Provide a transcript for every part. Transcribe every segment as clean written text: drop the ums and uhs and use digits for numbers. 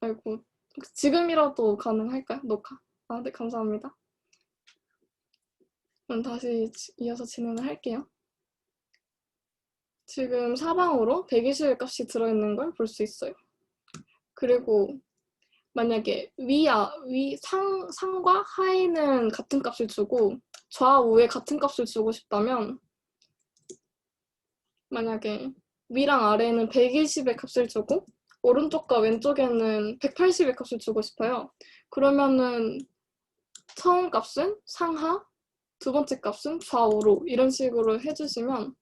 아이고. 지금이라도 가능할까요? 녹화. 네, 감사합니다. 그럼 다시 이어서 진행을 할게요. 지금 사방으로 120의 값이 들어있는 걸 볼 수 있어요. 그리고 만약에 상과 하에는 같은 값을 주고 좌우에 같은 값을 주고 싶다면, 만약에 위랑 아래에는 120의 값을 주고 오른쪽과 왼쪽에는 180의 값을 주고 싶어요. 그러면은 처음 값은 상하, 두 번째 값은 좌우로 이런 식으로 해주시면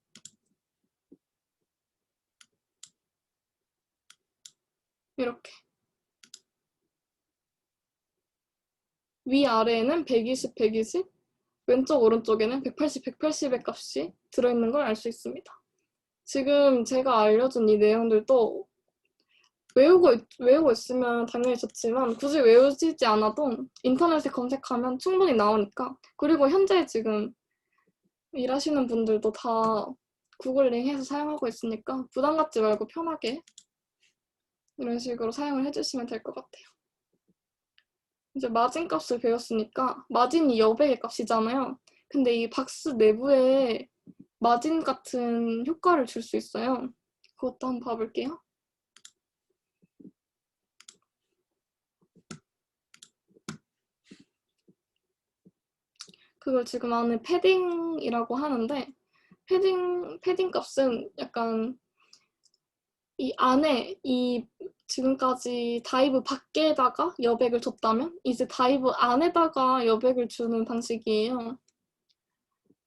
이렇게 위아래에는 120, 120, 왼쪽 오른쪽에는 180, 180의 값이 들어있는 걸 알 수 있습니다. 지금 제가 알려준 이 내용들도 외우고 있으면 당연히 좋지만 굳이 외우시지 않아도 인터넷에 검색하면 충분히 나오니까. 그리고 현재 지금 일하시는 분들도 다 구글링 해서 사용하고 있으니까 부담 갖지 말고 편하게 이런 식으로 사용을 해주시면 될 것 같아요. 이제 마진값을 배웠으니까 마진이 여백의 값이잖아요. 근데 이 박스 내부에 마진 같은 효과를 줄 수 있어요. 그것도 한번 봐볼게요. 그걸 지금 안에 패딩이라고 하는데, 패딩 값은 약간 이 안에 지금까지 다이브 밖에다가 여백을 줬다면 이제 다이브 안에다가 여백을 주는 방식이에요.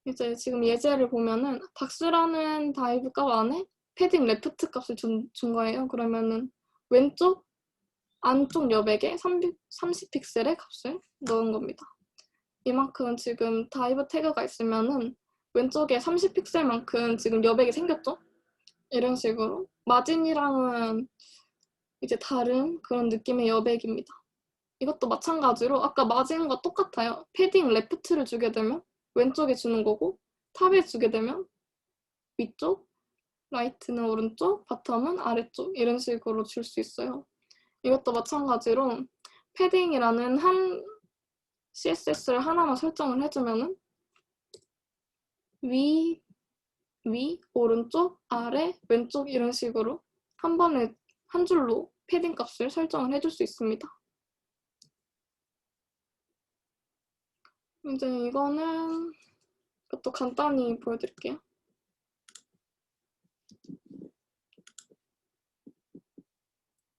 이제 지금 예제를 보면은 박스라는 다이브 값 안에 패딩 레프트 값을 준 거예요. 그러면은 왼쪽 안쪽 여백에 30픽셀의 값을 넣은 겁니다. 이만큼 지금 다이브 태그가 있으면은 왼쪽에 30픽셀만큼 지금 여백이 생겼죠? 이런 식으로 마진이랑은 이제 다른 그런 느낌의 여백입니다. 이것도 마찬가지로 아까 마진과 똑같아요. 패딩 레프트를 주게 되면 왼쪽에 주는 거고, 탑에 주게 되면 위쪽, 라이트는 오른쪽, 바텀은 아래쪽 이런 식으로 줄 수 있어요. 이것도 마찬가지로 패딩이라는 한 CSS를 하나만 설정을 해주면은 위, 오른쪽, 아래, 왼쪽 이런 식으로 한 번에 한 줄로 패딩 값을 설정을 해줄 수 있습니다. 이제 이것도 간단히 보여드릴게요.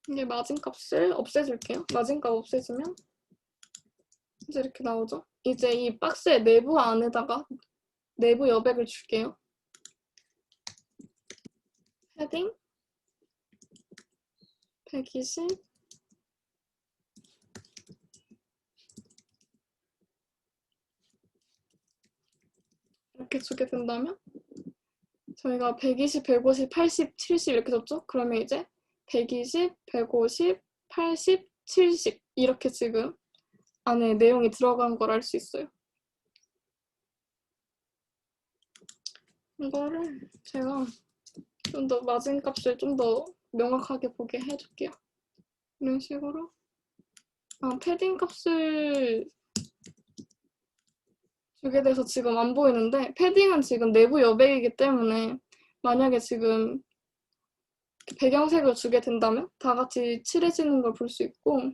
이게 마진값을 없애줄게요. 마진값 없애주면 이제 이렇게 나오죠. 이제 이 박스의 내부 안에다가 내부 여백을 줄게요. 패딩 120 이렇게 주게 된다면 저희가 120, 150, 80, 70 이렇게 줬죠? 그러면 이제 120, 150, 80, 70 이렇게 지금 안에 내용이 들어간 걸 알 수 있어요. 이거를 제가 좀 더 마진값을 좀 더 명확하게 보게 해줄게요. 이런 식으로 패딩 값을 주게 돼서 지금 안 보이는데, 패딩은 지금 내부 여백이기 때문에 만약에 지금 배경색을 주게 된다면 다 같이 칠해지는 걸 볼 수 있고,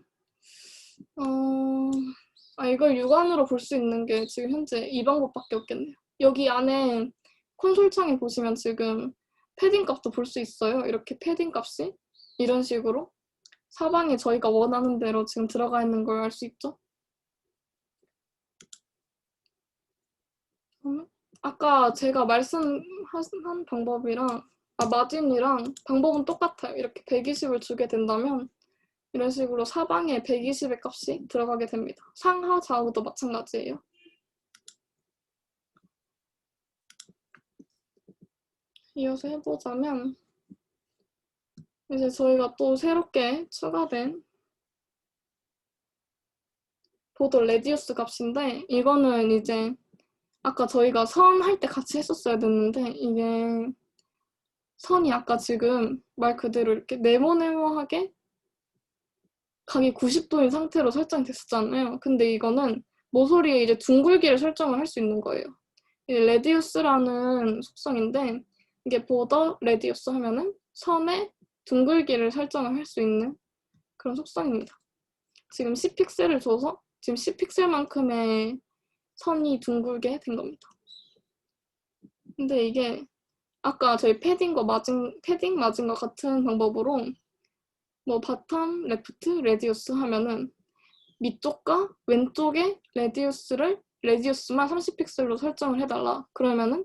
이걸 육안으로 볼 수 있는 게 지금 현재 이 방법밖에 없겠네요. 여기 안에 콘솔 창에 보시면 지금 패딩 값도 볼 수 있어요. 이렇게 패딩 값이 이런 식으로 사방에 저희가 원하는 대로 지금 들어가 있는 걸 알 수 있죠. 아까 제가 말씀한 방법이랑 마진이랑 방법은 똑같아요. 이렇게 120을 주게 된다면 이런 식으로 사방에 120의 값이 들어가게 됩니다. 상하 좌우도 마찬가지예요. 이어서 해보자면 이제 저희가 또 새롭게 추가된 보도 레디우스 값인데, 이거는 이제 아까 저희가 선 할 때 같이 했었어야 됐는데, 이게 선이 아까 지금 말 그대로 이렇게 네모네모하게 각이 90도인 상태로 설정이 됐었잖아요. 근데 이거는 모서리에 이제 둥글기를 설정을 할 수 있는 거예요. 이 레디우스라는 속성인데 이게 보더 레디우스 하면은 선의 둥글기를 설정을 할 수 있는 그런 속성입니다. 지금 10픽셀을 줘서 지금 10픽셀만큼의 선이 둥글게 된 겁니다. 근데 이게 아까 저희 패딩 맞은 것 같은 방법으로 뭐 바텀, 레프트, 레디우스 하면은 밑쪽과 왼쪽의 레디우스만 30픽셀로 설정을 해달라. 그러면은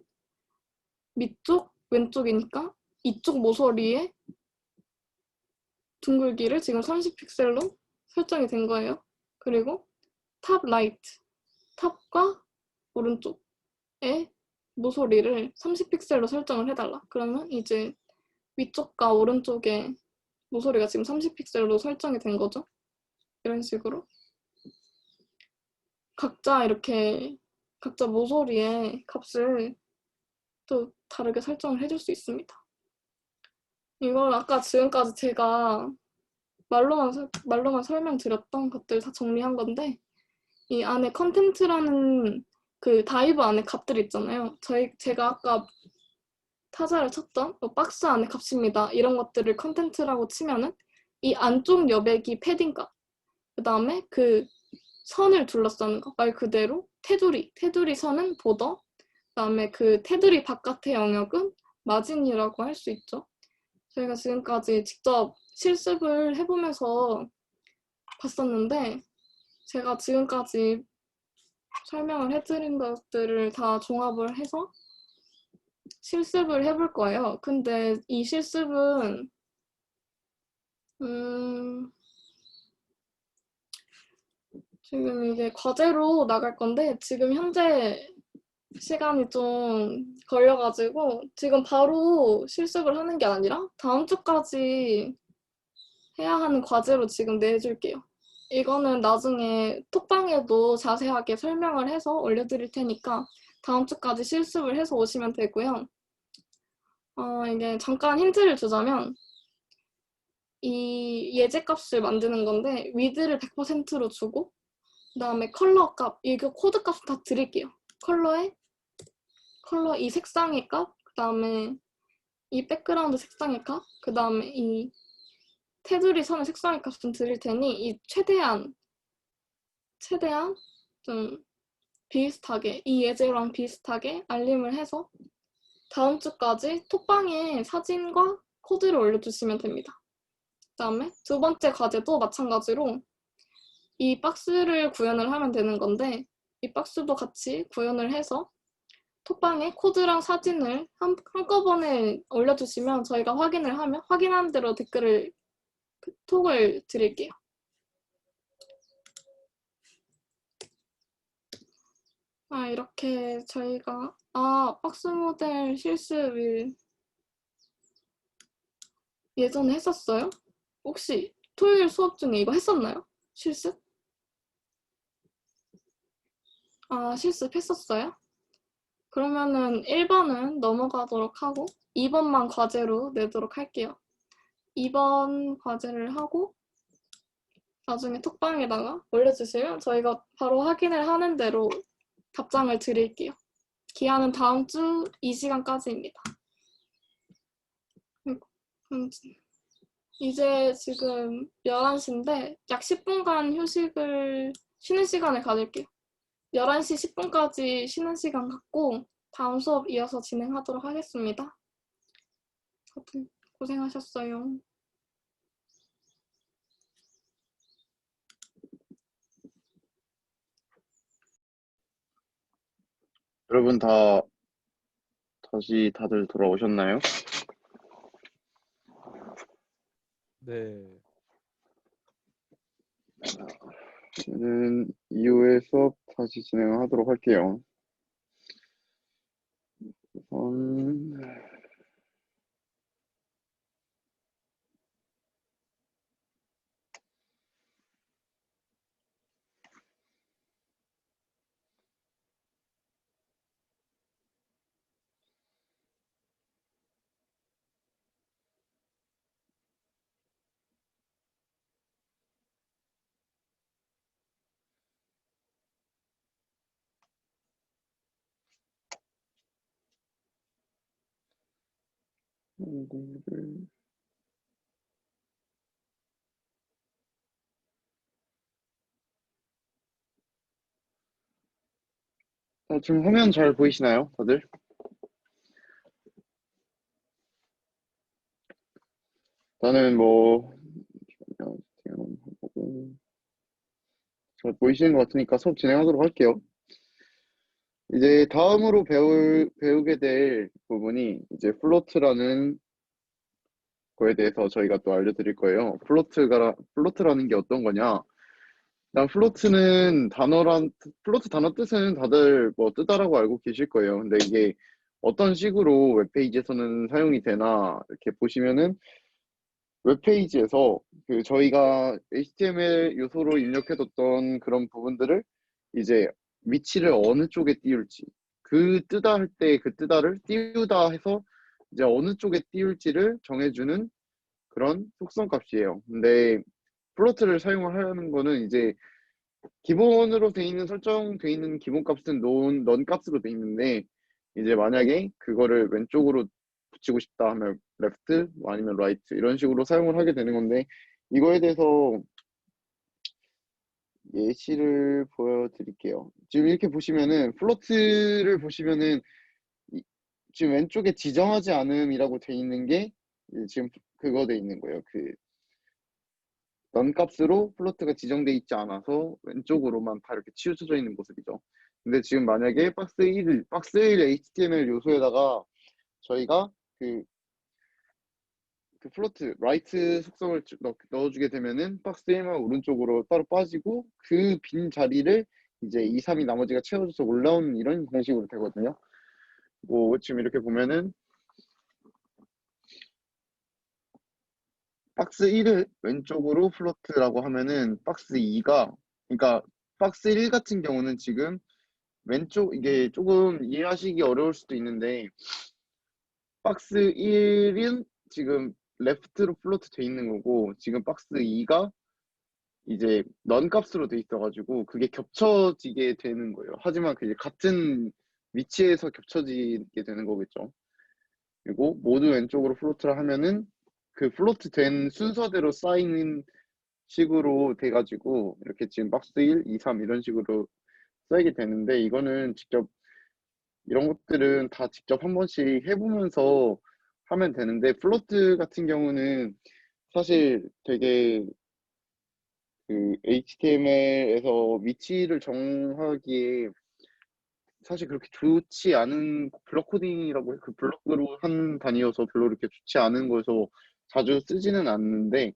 밑쪽, 왼쪽이니까 이쪽 모서리에 둥글기를 지금 30픽셀로 설정이 된 거예요. 그리고 탑 라이트, 탑과 오른쪽의 모서리를 30픽셀로 설정을 해달라. 그러면 이제 위쪽과 오른쪽의 모서리가 지금 30픽셀로 설정이 된 거죠. 이런 식으로 각자 모서리의 값을 또 다르게 설정을 해줄 수 있습니다. 이걸 아까 지금까지 제가 말로만 설명드렸던 것들 다 정리한 건데 이 안에 컨텐트라는 그 다이브 안에 값들 있잖아요. 제가 아까 타자를 쳤던 박스 안에 값입니다. 이런 것들을 컨텐트라고 치면은 이 안쪽 여백이 패딩값, 그 다음에 그 선을 둘러싸는 거, 말 그대로 테두리 선은 보더, 그 다음에 그 테두리 바깥의 영역은 마진이라고 할 수 있죠. 저희가 지금까지 직접 실습을 해보면서 봤었는데 제가 지금까지 설명을 해드린 것들을 다 종합을 해서 실습을 해볼 거예요. 근데 이 실습은 지금 이게 과제로 나갈 건데 지금 현재 시간이 좀 걸려가지고 지금 바로 실습을 하는 게 아니라 다음 주까지 해야 하는 과제로 지금 내줄게요. 이거는 나중에 톡방에도 자세하게 설명을 해서 올려드릴 테니까 다음 주까지 실습을 해서 오시면 되고요. 이게 잠깐 힌트를 주자면 이 예제값을 만드는 건데 위드를 100%로 주고 그 다음에 컬러 값, 이거 코드 값 다 드릴게요. 컬러 이 색상의 값, 그 다음에 이 백그라운드 색상의 값, 그 다음에 이 테두리 선의 색상의 값은 드릴 테니 이 최대한 좀 비슷하게 이 예제랑 비슷하게 알림을 해서 다음 주까지 톡방에 사진과 코드를 올려주시면 됩니다. 그 다음에 두 번째 과제도 마찬가지로 이 박스를 구현을 하면 되는 건데 이 박스도 같이 구현을 해서 톡방에 코드랑 사진을 한꺼번에 올려주시면 저희가 확인하는 대로 톡을 드릴게요. 이렇게 저희가 박스 모델 실습을 예전에 했었어요? 혹시 토요일 수업 중에 이거 했었나요? 실습? 실습했었어요? 그러면은 1번은 넘어가도록 하고 2번만 과제로 내도록 할게요. 2번 과제를 하고 나중에 톡방에다가 올려주시면 저희가 바로 확인을 하는 대로 답장을 드릴게요. 기한은 다음 주 이 시간까지입니다. 이제 지금 11시인데 약 10분간 쉬는 시간을 가질게요. 11시 10분까지 쉬는 시간 갖고 다음 수업 이어서 진행하도록 하겠습니다. 다들 고생하셨어요. 여러분 다시 다들 돌아오셨나요? 네. 저는 이후에 수업 다시 진행하도록 할게요. 우선 한국을 지금 화면 잘 보이시나요, 다들? 저는 뭐 잘 보이시는 것 같으니까 수업 진행하도록 할게요. 이제 다음으로 배우게 될 부분이 이제 플로트라는 거에 대해서 저희가 또 알려드릴 거예요. 플로트라는 게 어떤 거냐? 일단 플로트 단어 뜻은 다들 뭐 뜨다라고 알고 계실 거예요. 근데 이게 어떤 식으로 웹페이지에서는 사용이 되나 이렇게 보시면은 웹페이지에서 그 저희가 HTML 요소로 입력해뒀던 그런 부분들을 이제 위치를 어느 쪽에 띄울지 그 뜨다 할 때 그 뜨다를 띄우다 해서 이제 어느 쪽에 띄울지를 정해주는 그런 속성 값이에요. 근데 플로트를 사용을 하는 거는 이제 기본으로 돼 있는 설정돼 있는 기본 값은 넌 값으로 돼 있는데 이제 만약에 그거를 왼쪽으로 붙이고 싶다 하면 레프트 아니면 라이트 이런 식으로 사용을 하게 되는 건데 이거에 대해서 예시를 보여드릴게요. 지금 이렇게 보시면은 플로트를 보시면은 이- 지금 왼쪽에 지정하지 않음이라고 돼 있는 게 지금 그거 돼 있는 거예요. 그 넌 값으로 플로트가 지정돼 있지 않아서 왼쪽으로만 다 이렇게 치우쳐져 있는 모습이죠. 근데 지금 만약에 박스 1 HTML 요소에다가 저희가 그, 그 플로트, 라이트 속성을 넣어주게 되면은 박스 1만 오른쪽으로 따로 빠지고 그 빈 자리를 이제 2, 3이 나머지가 채워져서 올라오는 이런 방식으로 되거든요. 뭐 지금 이렇게 보면은 박스 1을 왼쪽으로 플로트라고 하면은 박스 2가 그러니까 박스 1 같은 경우는 지금 왼쪽 이게 조금 이해하시기 어려울 수도 있는데 박스 1은 지금 레프트로 플로트 돼 있는 거고 지금 박스 2가 이제 넌 값으로 돼 있어가지고 그게 겹쳐지게 되는 거예요. 하지만 그게 같은 위치에서 겹쳐지게 되는 거겠죠. 그리고 모두 왼쪽으로 플로트를 하면은 그 플로트 된 순서대로 쌓이는 식으로 돼가지고 이렇게 지금 박스 1, 2, 3 이런 식으로 쌓이게 되는데 이거는 직접 이런 것들은 다 직접 한 번씩 해보면서 하면 되는데 플로트 같은 경우는 사실 되게 그 HTML에서 위치를 정하기에 사실 그렇게 좋지 않은 블록 코딩이라고 그 블록으로 한 단위여서 별로 이렇게 좋지 않은 거여서 자주 쓰지는 않는데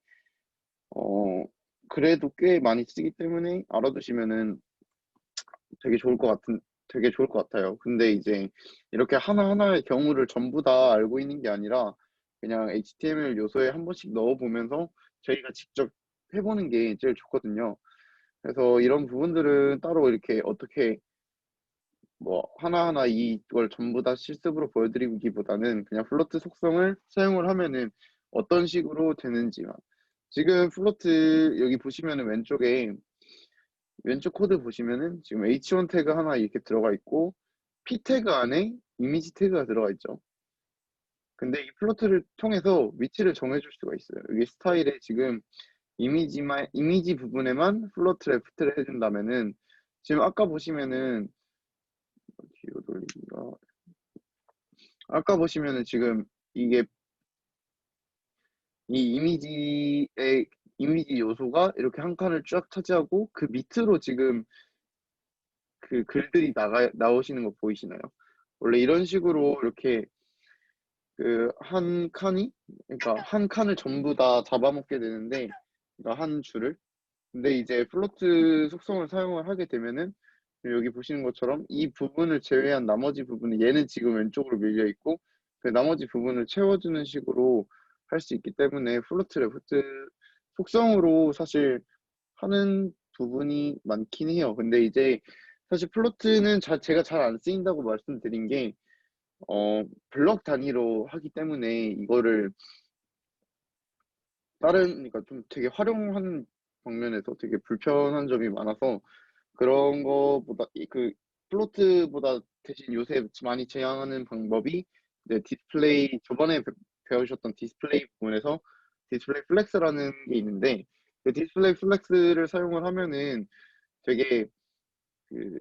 어 그래도 꽤 많이 쓰기 때문에 알아두시면은 되게 좋을 것 같은 되게 좋을 것 같아요. 근데 이제 이렇게 하나하나의 경우를 전부 다 알고 있는 게 아니라 그냥 HTML 요소에 한 번씩 넣어 보면서 저희가 직접 해보는 게 제일 좋거든요. 그래서 이런 부분들은 따로 이렇게 어떻게 뭐 하나하나 이걸 전부 다 실습으로 보여드리기보다는 그냥 플로트 속성을 사용을 하면은 어떤 식으로 되는지만 지금 플로트 여기 보시면은 왼쪽 코드 보시면은 지금 h1 태그 하나 이렇게 들어가 있고 p 태그 안에 이미지 태그가 들어가 있죠. 근데 이 플로트를 통해서 위치를 정해줄 수가 있어요. 여기 스타일에 지금 이미지 부분에만 플로트 레프트를 해준다면은 지금 아까 보시면은 뒤로 돌리기가 아까 보시면은 지금 이게 이 이미지 요소가 이렇게 한 칸을 쫙 차지하고 그 밑으로 지금 그 글들이 나오시는 거 보이시나요? 원래 이런 식으로 이렇게 그 한 칸이 그러니까 한 칸을 전부 다 잡아먹게 되는데 그러니까 한 줄을 근데 이제 플로트 속성을 사용을 하게 되면은 여기 보시는 것처럼 이 부분을 제외한 나머지 부분은 얘는 지금 왼쪽으로 밀려 있고 그 나머지 부분을 채워주는 식으로 할 수 있기 때문에 플로트 레프트 속성으로 사실 하는 부분이 많긴 해요. 근데 이제 사실 플로트는 제가 잘 안 쓰인다고 말씀드린 게 블럭 단위로 하기 때문에 이거를 그러니까 좀 되게 활용하는 방면에서 되게 불편한 점이 많아서 그런 거보다 그 플로트보다 대신 요새 많이 제한하는 방법이 이제 디스플레이 저번에 배우셨던 디스플레이 부분에서 디스플레이 플렉스라는 게 있는데 그 디스플레이 플렉스를 사용을 하면은 되게 그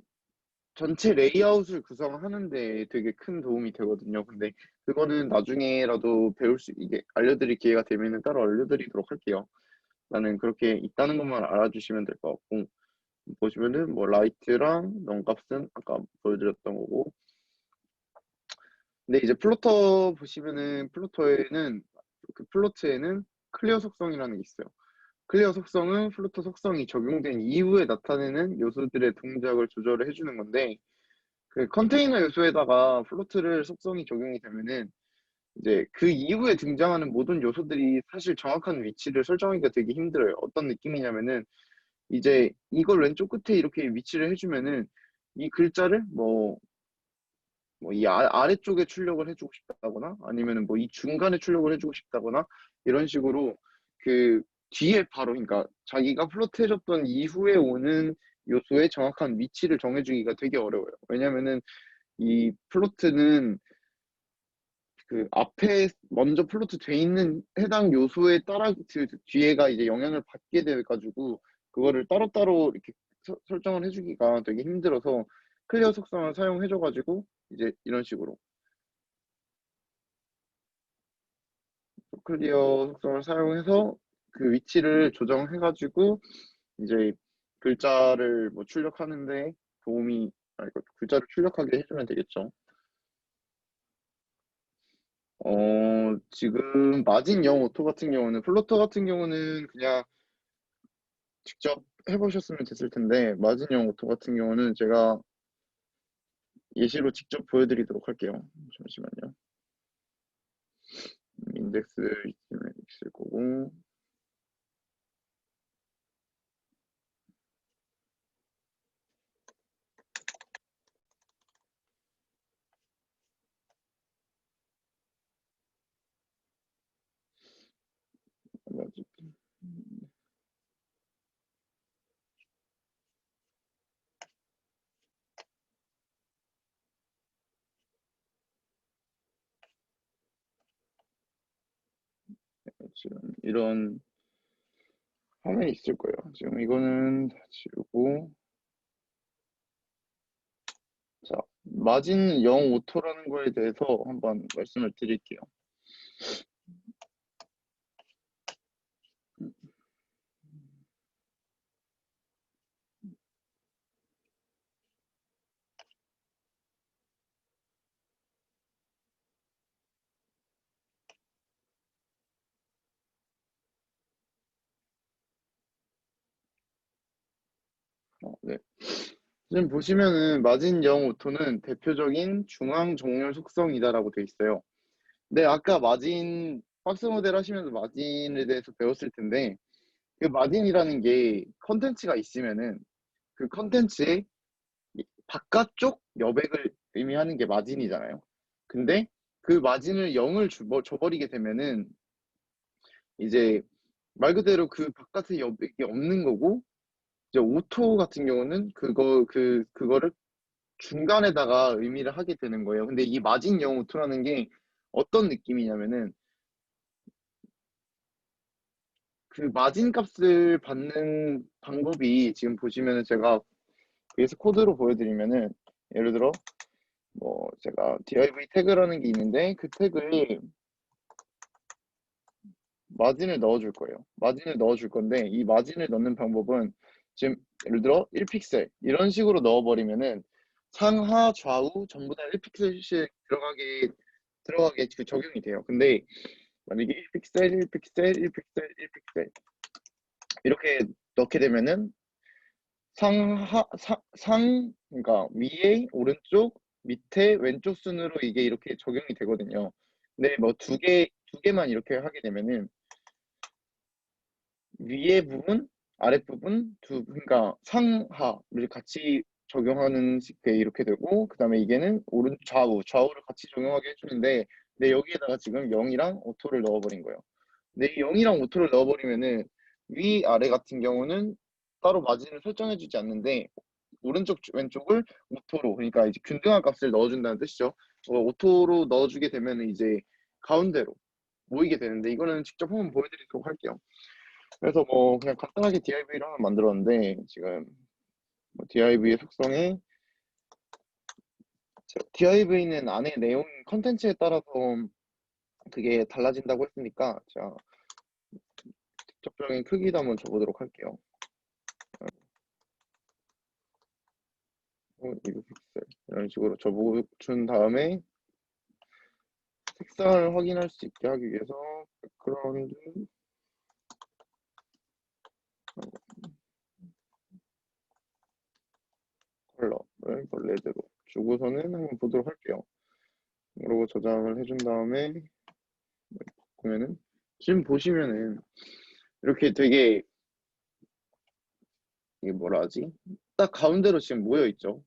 전체 레이아웃을 구성하는 데 되게 큰 도움이 되거든요. 근데 그거는 나중에라도 배울 수 이게 알려드릴 기회가 되면은 따로 알려드리도록 할게요. 나는 그렇게 있다는 것만 알아주시면 될 것 같고 보시면은 뭐 라이트랑 넌값은 아까 보여드렸던 거고 근데 이제 플로터 보시면은 플로트에는 클리어 속성이라는 게 있어요. 클리어 속성은 플로터 속성이 적용된 이후에 나타내는 요소들의 동작을 조절을 해주는 건데 그 컨테이너 요소에다가 플로트를 속성이 적용이 되면은 이제 그 이후에 등장하는 모든 요소들이 사실 정확한 위치를 설정하기가 되게 힘들어요. 어떤 느낌이냐면은 이제 이걸 왼쪽 끝에 이렇게 위치를 해주면은 이 글자를 뭐 이 아래쪽에 출력을 해주고 싶다거나 아니면은 뭐 이 중간에 출력을 해주고 싶다거나 이런 식으로 그 뒤에 바로 그러니까 자기가 플로트 해줬던 이후에 오는 요소의 정확한 위치를 정해주기가 되게 어려워요. 왜냐면은 이 플로트는 그 앞에 먼저 플로트 돼 있는 해당 요소에 따라 그 뒤에가 이제 영향을 받게 돼 가지고 그거를 따로따로 이렇게 설정을 해주기가 되게 힘들어서 클리어 속성을 사용해줘 가지고 이제 이런 식으로 클리어 속성을 사용해서 그 위치를 조정해 가지고 이제 글자를 뭐 출력하는데 도움이 글자를 출력하게 해주면 되겠죠. 지금 마진 영 오토 같은 경우는 플로터 같은 경우는 그냥 직접 해보셨으면 됐을 텐데 마진 영 오토 같은 경우는 제가 예시로 직접 보여드리도록 할게요. 잠시만요. 인덱스 있을 거고 지금 이런 화면이 있을 거예요. 지금 이거는 다 지우고 자 마진 영 오토라는 거에 대해서 한번 말씀을 드릴게요. 네. 지금 보시면은 마진 영 오토는 대표적인 중앙 정렬 속성이다라고 돼 있어요. 네, 아까 마진 박스 모델 하시면서 마진에 대해서 배웠을 텐데 그 마진이라는 게 컨텐츠가 있으면은 그 컨텐츠의 바깥쪽 여백을 의미하는 게 마진이잖아요. 근데 그 마진을 0을 줘버리게 되면은 이제 말 그대로 그 바깥의 여백이 없는 거고 이제 오토 같은 경우는 그거를 중간에다가 의미를 하게 되는 거예요. 근데 이 마진 영 오토라는 게 어떤 느낌이냐면은 그 마진 값을 받는 방법이 지금 보시면은 제가 VS 코드로 보여드리면은 예를 들어 뭐 제가 div 태그라는 게 있는데 그 태그에 마진을 넣어줄 거예요. 마진을 넣어줄 건데 이 마진을 넣는 방법은 지금 예를 들어 1픽셀 이런 식으로 넣어버리면은 상하 좌우 전부 다 1픽셀씩 들어가게 그 적용이 돼요. 근데 만약에 1픽셀, 1픽셀, 1픽셀, 1픽셀 이렇게 넣게 되면은 그러니까 위에 오른쪽, 밑에 왼쪽 순으로 이게 이렇게 적용이 되거든요. 근데 뭐 두 개만 이렇게 하게 되면은 위에 부분, 아래 부분 그러니까 상하를 같이 적용하는 게 이렇게 되고 그다음에 이게는 좌우를 같이 적용하게 해주는데 근데 여기에다가 지금 0이랑 오토를 넣어버린 거예요. 근데 이 0이랑 오토를 넣어버리면은 위 아래 같은 경우는 따로 마진을 설정해주지 않는데 오른쪽 왼쪽을 오토로 그러니까 이제 균등한 값을 넣어준다는 뜻이죠. 오토로 넣어주게 되면 이제 가운데로 모이게 되는데 이거는 직접 한번 보여드리도록 할게요. 그래서 뭐 그냥 간단하게 DIV를 하나 만들었는데 지금 뭐 DIV의 속성에 DIV는 안에 내용 컨텐츠에 따라서 그게 달라진다고 했으니까 제가 직접적인 크기도 한번 줘보도록 할게요. 200픽셀 이런 식으로 준 다음에 색상을 확인할 수 있게 하기 위해서 백그라운드 컬러를 레드로 주고서는 한번 보도록 할게요. 그리고 저장을 해준 다음에 보면은 지금 보시면은 이렇게 되게 이게 뭐라 하지? 딱 가운데로 지금 모여 있죠.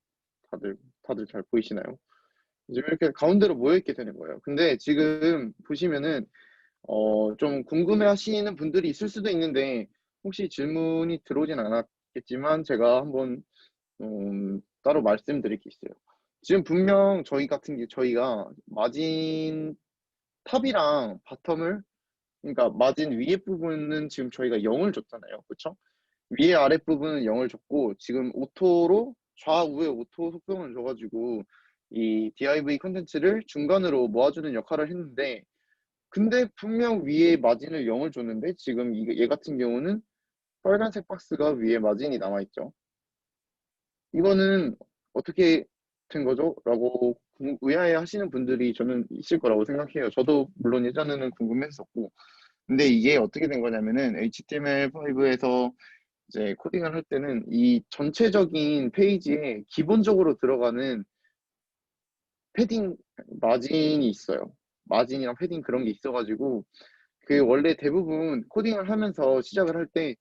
다들 잘 보이시나요? 지금 이렇게 가운데로 모여 있게 되는 거예요. 근데 지금 보시면은 좀 궁금해 하시는 분들이 있을 수도 있는데 혹시 질문이 들어오진 않았겠지만 제가 한번 따로 말씀드릴 게 있어요. 지금 분명 저희가 마진 탑이랑 바텀을 그러니까 마진 위에 부분은 지금 저희가 0을 줬잖아요. 그렇죠? 위에 아랫부분은 0을 줬고 지금 오토로 좌우에 오토 속성을 줘가지고 이 div 컨텐츠를 중간으로 모아주는 역할을 했는데 근데 분명 위에 마진을 0을 줬는데 지금 얘 같은 경우는 빨간색 박스가 위에 마진이 남아있죠. 이거는 어떻게 된 거죠? 라고 의아해 하시는 분들이 저는 있을 거라고 생각해요. 저도 물론 예전에는 궁금했었고 근데 이게 어떻게 된 거냐면은 HTML5에서 이제 코딩을 할 때는 이 전체적인 페이지에 기본적으로 들어가는 패딩 마진이 있어요. 마진이랑 패딩 그런 게 있어가지고 그 원래 대부분 코딩을 하면서 시작을 할 때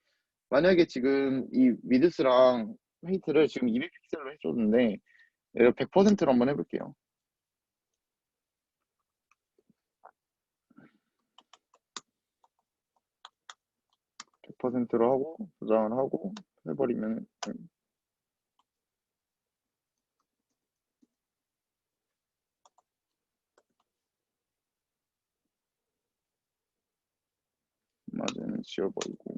만약에 지금 이 위드스랑 헤이트를 지금 200픽셀로 해줬는데 100%로 한번 해볼게요. 100%로 하고 저장을 하고 해버리면 마진은 지워버리고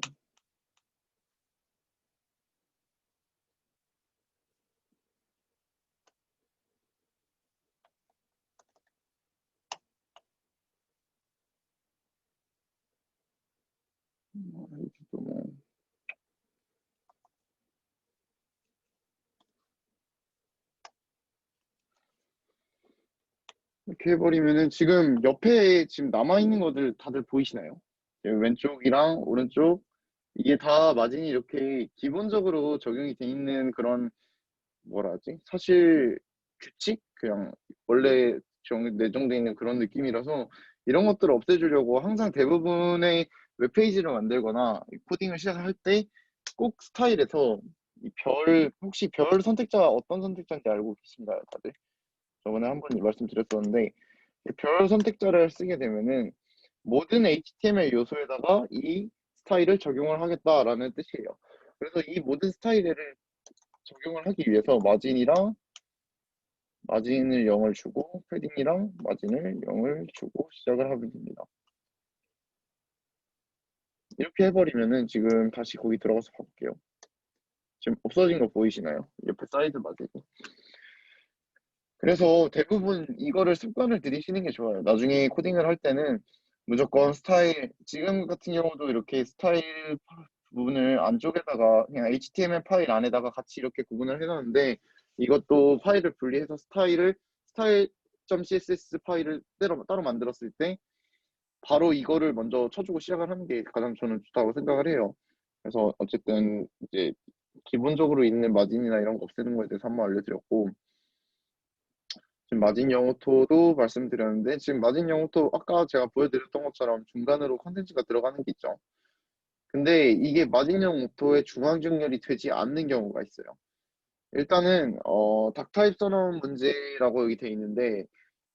헤이트도 뭐 이렇게 해버리면은 지금 옆에 지금 남아있는 것들 다들 보이시나요? 왼쪽이랑 오른쪽 이게 다 마진이 이렇게 기본적으로 적용이 돼 있는 그런 뭐라 하지? 사실 규칙? 그냥 원래 내정돼 있는 그런 느낌이라서 이런 것들을 없애주려고 항상 대부분의 웹페이지를 만들거나 코딩을 시작할 때 꼭 스타일에서 혹시 별 선택자가 어떤 선택자인지 알고 계신가요, 다들? 저번에 한 번 말씀드렸었는데 별 선택자를 쓰게 되면은 모든 HTML 요소에다가 이 스타일을 적용을 하겠다라는 뜻이에요. 그래서 이 모든 스타일을 적용을 하기 위해서 마진을 0을 주고 패딩이랑 마진을 0을 주고 시작을 하면 됩니다. 이렇게 해버리면은 지금 다시 거기 들어가서 봐볼게요. 지금 없어진 거 보이시나요? 옆에 사이드 마진이. 그래서 대부분 이거를 습관을 들이시는 게 좋아요. 나중에 코딩을 할 때는 무조건 스타일, 지금 같은 경우도 이렇게 스타일 부분을 안쪽에다가 그냥 HTML 파일 안에다가 같이 이렇게 구분을 해놨는데 이것도 파일을 분리해서 스타일.css 파일을 따로 만들었을 때 바로 이거를 먼저 쳐주고 시작을 하는 게 가장 저는 좋다고 생각을 해요. 그래서 어쨌든 이제 기본적으로 있는 마진이나 이런 거 없애는 거에 대해서 한번 알려드렸고 지금 마진 영어토도 말씀드렸는데 지금 마진 영어토 아까 제가 보여드렸던 것처럼 중간으로 컨텐츠가 들어가는 게 있죠. 근데 이게 마진 영어토의 중앙 정렬이 되지 않는 경우가 있어요. 일단은 닥타입 선언 문제라고 여기 돼 있는데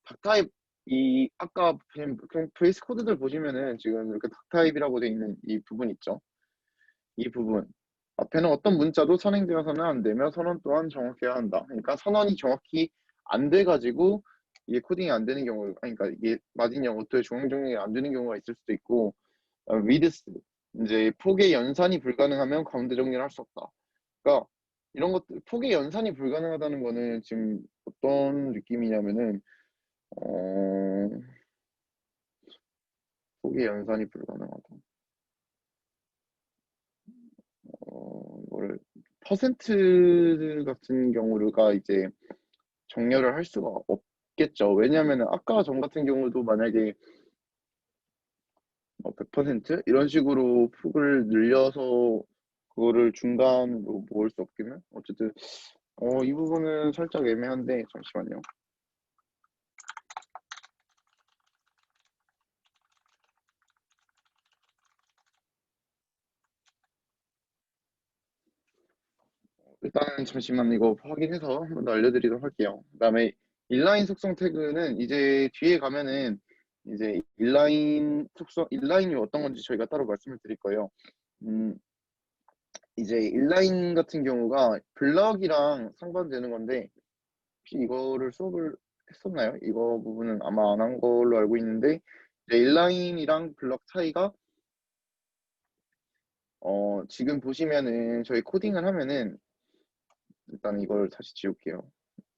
닥타입 이 아까 그냥 베이스 코드들 보시면은 지금 이렇게 닥타입이라고 돼 있는 이 부분 있죠. 이 부분 앞에는 어떤 문자도 선행되어서는 안 되며 선언 또한 정확해야 한다. 그러니까 선언이 정확히 안 돼가지고 이게 코딩이 안 되는 경우, 아니, 그러니까 이게 마진형 오토의 중앙 정렬이 안 되는 경우가 있을 수도 있고, 위드스 이제 폭의 연산이 불가능하면 가운데 정렬을 할 수 없다. 그러니까 이런 것들 폭의 연산이 불가능하다는 거는 지금 어떤 느낌이냐면은 어, 폭의 연산이 불가능하다. 이거를 퍼센트 같은 경우가 이제 정렬을 할 수가 없겠죠. 왜냐하면 아까 전 같은 경우도 만약에 100% 이런 식으로 폭을 늘려서 그거를 중간으로 모을 수 없겠네. 어쨌든 이 부분은 살짝 애매한데 잠시만요. 일단은 잠시만 이거 확인해서 한 번 더 알려드리도록 할게요. 그다음에 인라인 속성 태그는 이제 뒤에 가면은 이제 인라인 속성 인라인이 어떤 건지 저희가 따로 말씀을 드릴 거예요. 이제 인라인 같은 경우가 블럭이랑 상반되는 건데 혹시 이거를 수업을 했었나요? 이거 부분은 아마 안 한 걸로 알고 있는데 이제 인라인이랑 블럭 차이가 지금 보시면은 저희 코딩을 하면은 일단 이걸 다시 지울게요.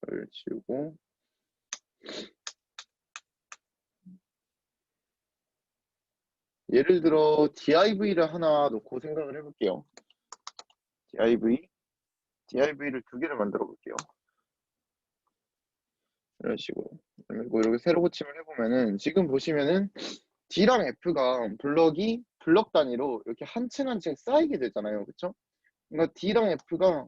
이걸 지우고 예를 들어 div를 하나 놓고 생각을 해볼게요. div를 두 개를 만들어 볼게요. 이런 식으로. 그리고 이렇게 세로 고침을 해보면은 지금 보시면은 D랑 F가 블럭 단위로 이렇게 한 층 한 층 쌓이게 되잖아요. 그쵸? 그러니까 D랑 F가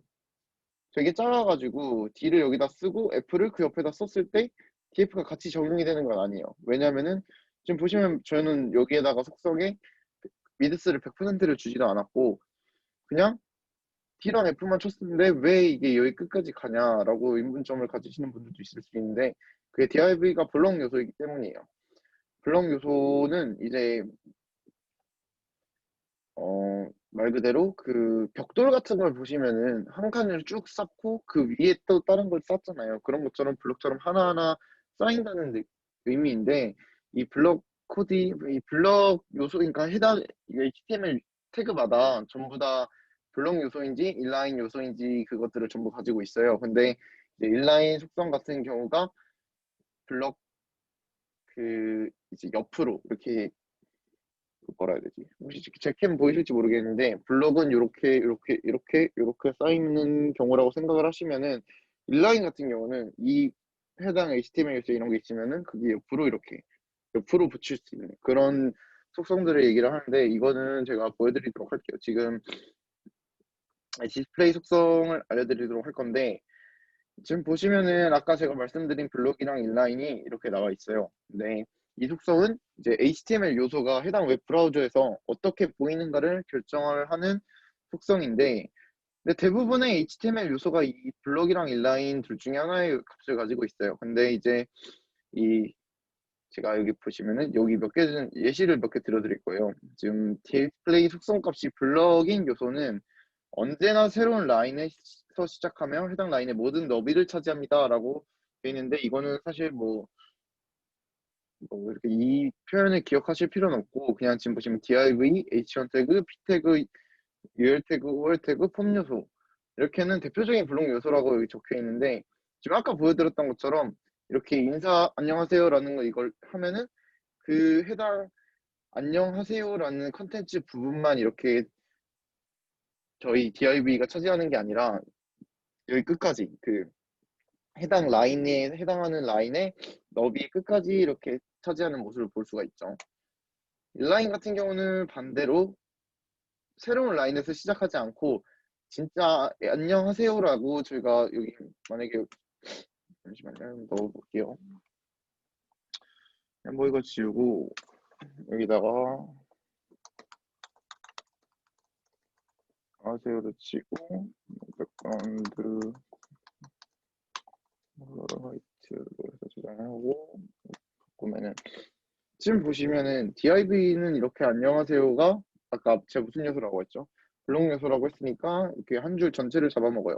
되게 작아가지고 D를 여기다 쓰고 F를 그 옆에다 썼을 때 DF가 같이 적용이 되는 건 아니에요. 왜냐면은 지금 보시면 저는 여기에다가 속성에 미드스를 100%를 주지도 않았고 그냥 D랑 F만 쳤는데 왜 이게 여기 끝까지 가냐라고 의문점을 가지시는 분들도 있을 수 있는데 그게 DIV가 블럭 요소이기 때문이에요. 블럭 요소는 이제 말 그대로 그 벽돌 같은 걸 보시면은 한 칸을 쭉 쌓고 그 위에 또 다른 걸 쌓잖아요. 그런 것처럼 블럭처럼 하나하나 쌓인다는 의미인데 이 블럭 요소, 그러니까 해당 HTML 태그마다 전부 다 블럭 요소인지 인라인 요소인지 그것들을 전부 가지고 있어요. 근데 이제 인라인 속성 같은 경우가 블럭 그 이제 옆으로 이렇게 뭐라 해야 되지? 혹시 제 캠 보이실지 모르겠는데 블록은 이렇게 쌓이는 경우라고 생각을 하시면은 인라인 같은 경우는 이 해당 HTML 에서 이런 게 있으면은 그게 옆으로 붙일 수 있는 그런 속성들을 얘기를 하는데 이거는 제가 보여드리도록 할게요. 지금 디스플레이 속성을 알려드리도록 할 건데 지금 보시면은 아까 제가 말씀드린 블록이랑 인라인이 이렇게 나와 있어요. 근데 이 속성은 이제 HTML 요소가 해당 웹 브라우저에서 어떻게 보이는가를 결정을 하는 속성인데 근데 대부분의 HTML 요소가 이 블록이랑 인라인 둘 중에 하나의 값을 가지고 있어요. 근데 이제 이 제가 여기 보시면은 여기 예시를 몇 개 들어드릴 거예요. 지금 디스플레이 속성 값이 블럭인 요소는 언제나 새로운 라인에서 시작하며 해당 라인의 모든 너비를 차지합니다 라고 되어 있는데 이거는 사실 뭐 이렇게 이 표현을 기억하실 필요는 없고 그냥 지금 보시면 div, h1 태그, p 태그, ul 태그, ol 태그, 폼 요소 이렇게는 대표적인 블록 요소라고 여기 적혀 있는데 지금 아까 보여드렸던 것처럼 이렇게 인사 안녕하세요라는 거 이걸 하면은 그 해당 안녕하세요라는 컨텐츠 부분만 이렇게 저희 div가 차지하는 게 아니라 여기 끝까지 그 해당 라인에 해당하는 라인의 너비 끝까지 이렇게 차지하는 모습을 볼 수가 있죠. 인라인 같은 경우는 반대로 새로운 라인에서 시작하지 않고 진짜 안녕하세요라고 저희가 여기 만약에 잠시만요 넣어볼게요. 뭐 이거 지우고 여기다가 안녕하세요를 치고 백그라운드 화이트로 해서 저장하고 바꾸면은 지금 보시면은 div는 이렇게 안녕하세요가 아까 제가 무슨 요소라고 했죠? 블록 요소라고 했으니까 이렇게 한 줄 전체를 잡아먹어요.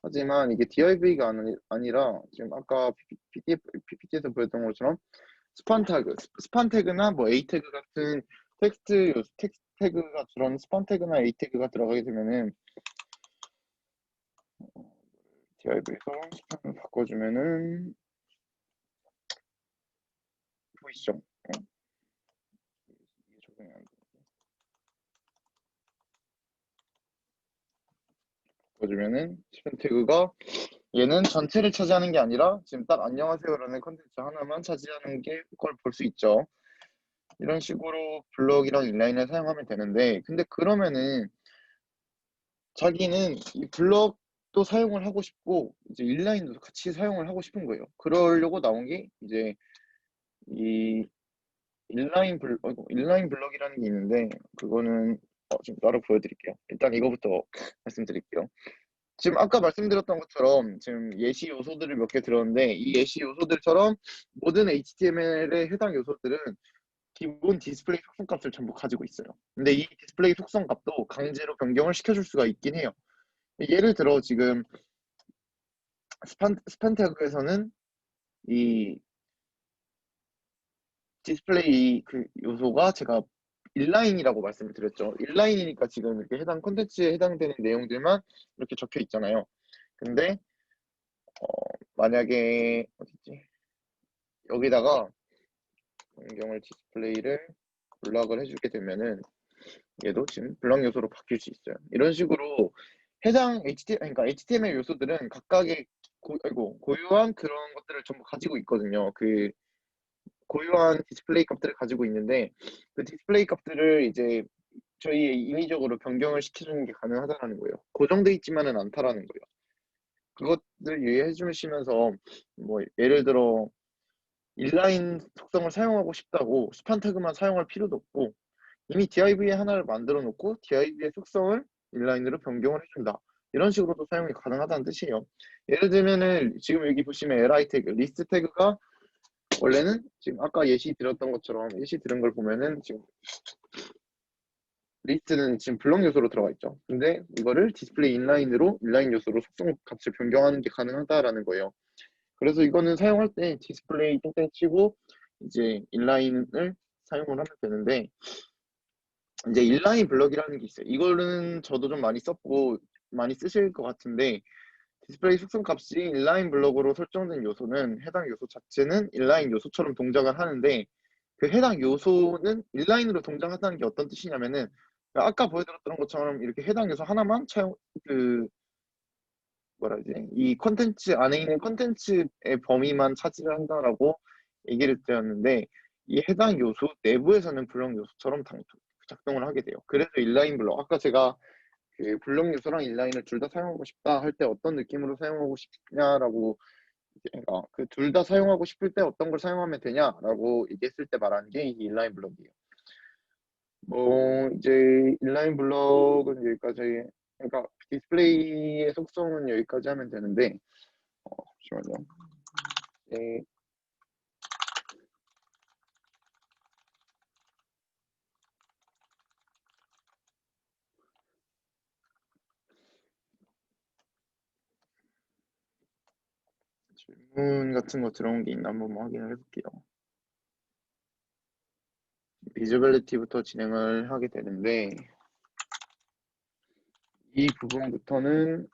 하지만 이게 div가 아니라 지금 아까 PPT에서 보였던 것처럼 스판 태그나 뭐 A 태그 같은 텍스트 태그가 그런 스판 태그나 A 태그가 들어가게 되면은 div에서 스판을 바꿔주면은 보이시죠? 이게 적용이 안 돼. 바꿔주면은 스판 태그가 얘는 전체를 차지하는 게 아니라 지금 딱 안녕하세요라는 컨텐츠 하나만 차지하는 게 걸 볼 수 있죠. 이런 식으로 블럭이랑 인라인을 사용하면 되는데 근데 그러면은 자기는 이 블럭도 사용을 하고 싶고 이제 인라인도 같이 사용을 하고 싶은 거예요. 그러려고 나온 게 이제 이 인라인 블럭이라는 게 있는데 그거는 좀 따로 보여드릴게요. 일단 이거부터 말씀드릴게요. 지금 아까 말씀드렸던 것처럼 지금 예시 요소들을 몇 개 들었는데 이 예시 요소들처럼 모든 HTML의 해당 요소들은 기본 디스플레이 속성 값을 전부 가지고 있어요. 근데 이 디스플레이 속성 값도 강제로 변경을 시켜줄 수가 있긴 해요. 예를 들어 지금 스판 태그에서는 이 디스플레이 그 요소가 제가 인라인이라고 말씀을 드렸죠. 인라인이니까 지금 이렇게 해당 콘텐츠에 해당되는 내용들만 이렇게 적혀 있잖아요. 근데 만약에 어딨지? 여기다가 변경을 디스플레이를 블락을 해주게 되면은 얘도 지금 블락 요소로 바뀔 수 있어요. 이런 식으로 해당 그러니까 HTML 요소들은 각각의 고유한 그런 것들을 전부 가지고 있거든요. 그 고유한 디스플레이 값들을 가지고 있는데 그 디스플레이 값들을 이제 저희 임의적으로 변경을 시켜주는 게 가능하다는 거예요. 고정돼 있지만은 않다라는 거예요. 그것들 유의해 주시면서 뭐 예를 들어 인라인 속성을 사용하고 싶다고 스판 태그만 사용할 필요도 없고 이미 div의 하나를 만들어 놓고 div의 속성을 인라인으로 변경을 해준다. 이런 식으로도 사용이 가능하다는 뜻이에요. 예를 들면은 지금 여기 보시면 li 태그, 리스트 태그가 원래는 지금 아까 예시 드렸던 것처럼 예시 들은 걸 보면은 지금 리스트는 지금 블록 요소로 들어가 있죠. 근데 이거를 디스플레이 인라인으로 인라인 요소로 속성 값을 변경하는 게 가능하다라는 거예요. 그래서 이거는 사용할 때 디스플레이 땡땡 치고 이제 인라인을 사용을 하면 되는데 이제 인라인 블럭이라는 게 있어요. 이거는 저도 좀 많이 썼고 많이 쓰실 것 같은데 디스플레이 속성 값이 인라인 블럭으로 설정된 요소는 해당 요소 자체는 인라인 요소처럼 동작을 하는데 그 해당 요소는 인라인으로 동작한다는 게 어떤 뜻이냐면은 아까 보여드렸던 것처럼 이렇게 해당 요소 하나만 그 뭐라 해야 되지? 이 컨텐츠 안에 있는 컨텐츠의 범위만 차지를 한다라고 얘기를 드렸는데 이 해당 요소 내부에서는 블록 요소처럼 작동을 하게 돼요. 그래서 인라인 블록 아까 제가 그 블록 요소랑 인라인을 둘 다 사용하고 싶다 할 때 어떤 느낌으로 사용하고 싶냐라고 그러니까 그 둘 다 사용하고 싶을 때 어떤 걸 사용하면 되냐라고 얘기했을 때 말하는 게 이 인라인 블록이에요. 뭐 이제 인라인 블록은 여기까지 그러니까 디스플레이의 속성은 여기까지 하면 되는데 잠시만요. 네, 질문 같은 거 들어온 게 있나 한번 확인을 해볼게요. 비저빌리티부터 진행을 하게 되는데 이 부분부터는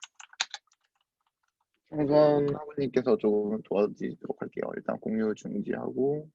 청선 학우님께서 조금 도와주시도록 할게요. 일단 공유 중지하고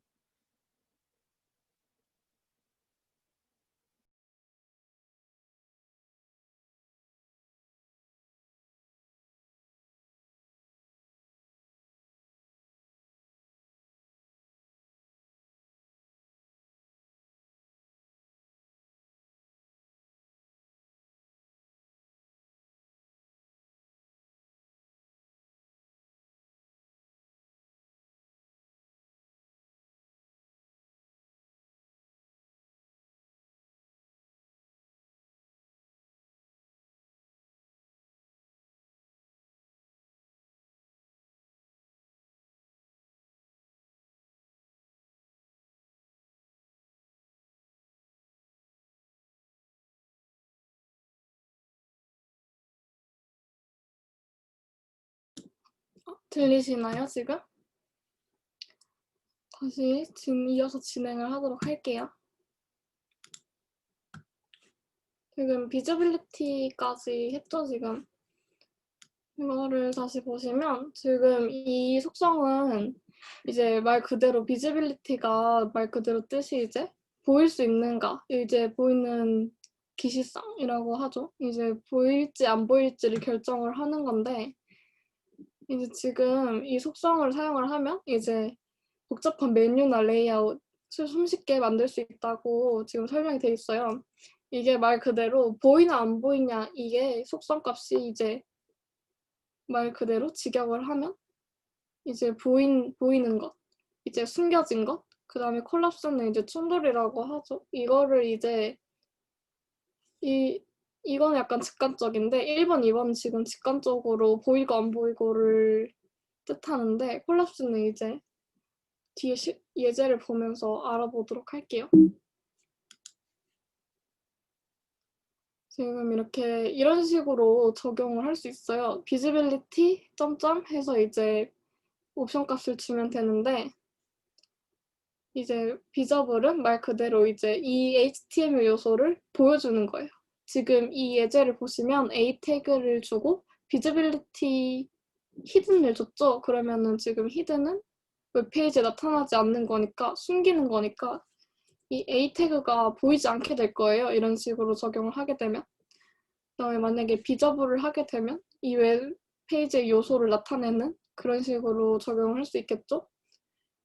들리시나요, 지금? 다시 이어서 진행을 하도록 할게요. 지금 비저빌리티까지 했죠, 지금. 이거를 다시 보시면 지금 이 속성은 이제 말 그대로 비저빌리티가 말 그대로 뜻이 이제 보일 수 있는가, 이제 보이는 기시성이라고 하죠. 이제 보일지 안 보일지를 결정을 하는 건데, 이제 지금 이 속성을 사용을 하면 이제 복잡한 메뉴나 레이아웃을 손쉽게 만들 수 있다고 지금 설명이 돼 있어요. 이게 말 그대로 보이나 안 보이냐, 이게 속성값이 이제 말 그대로 직역을 하면 이제 보이는 것, 이제 숨겨진 것, 그 다음에 콜랩스는 이제 충돌이라고 하죠. 이거를 이제 이건 약간 직관적인데 1번, 2번 지금 직관적으로 보이고 안 보이고를 뜻하는데, 콜랩스는 이제 뒤에 예제를 보면서 알아보도록 할게요. 지금 이렇게 이런 식으로 적용을 할 수 있어요. 비지빌리티 점점 해서 이제 옵션 값을 주면 되는데, 이제 비저블은 말 그대로 이제 이 HTML 요소를 보여주는 거예요. 지금 이 예제를 보시면 A 태그를 주고 비지빌리티 히든을 줬죠. 그러면은 지금 히든은 웹페이지에 나타나지 않는 거니까, 숨기는 거니까 이 A 태그가 보이지 않게 될 거예요. 이런 식으로 적용을 하게 되면. 그다음에 만약에 비저블을 하게 되면 이 웹페이지의 요소를 나타내는 그런 식으로 적용을 할 수 있겠죠.